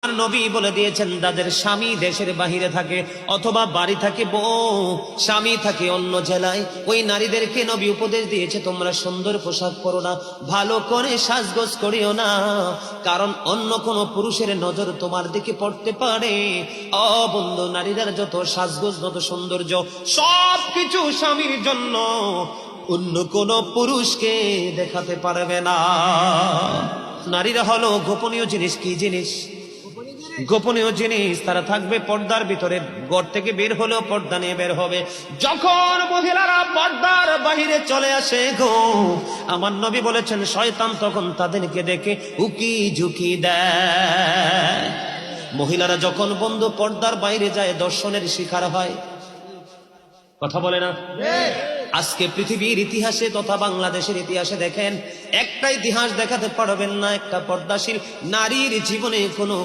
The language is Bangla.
আর নবী বলে দিয়েছেন যাদের স্বামী দেশের বাহিরে থাকে অথবা বাড়ি থাকে বউ, স্বামী থাকে অন্য জেলায়, ওই নারীদেরকে নবী উপদেশ দিয়েছে তোমরা সুন্দর পোশাক পরো না, ভালো করে সাজগোজ করিও না, কারণ অন্য কোন পুরুষের নজর তোমার দিকে পড়তে পারে। বন্ধু, নারীদের যত সাজগোজ যত সৌন্দর্য সবকিছু স্বামীর জন্য, অন্য কোন পুরুষকে দেখাতে পারবে না। নারীরা হলো গোপনীয় জিনিস। কি জিনিস? গোপনীয় জিনিস। তারা থাকবে পর্দার ভিতরে, ঘর থেকে বের হলেও পর্দা নিয়ে বের হবে। যখন মহিলারা পর্দার বাহিরে চলে আসে গো, আমার নবী বলেছেন শয়তান তখন তাদেরকে দেখে উকি ঝুঁকি দেয়। মহিলারা যখন বন্ধু পর্দার বাইরে যায় দর্শনের শিকার হয়। কথা বলে না? আজকে পৃথিবীর ইতিহাসে তথা বাংলাদেশের ইতিহাসে দেখেন, একটা ইতিহাস দেখাতে পারবেন না একটা পর্দাশীল নারীর জীবনে কোনো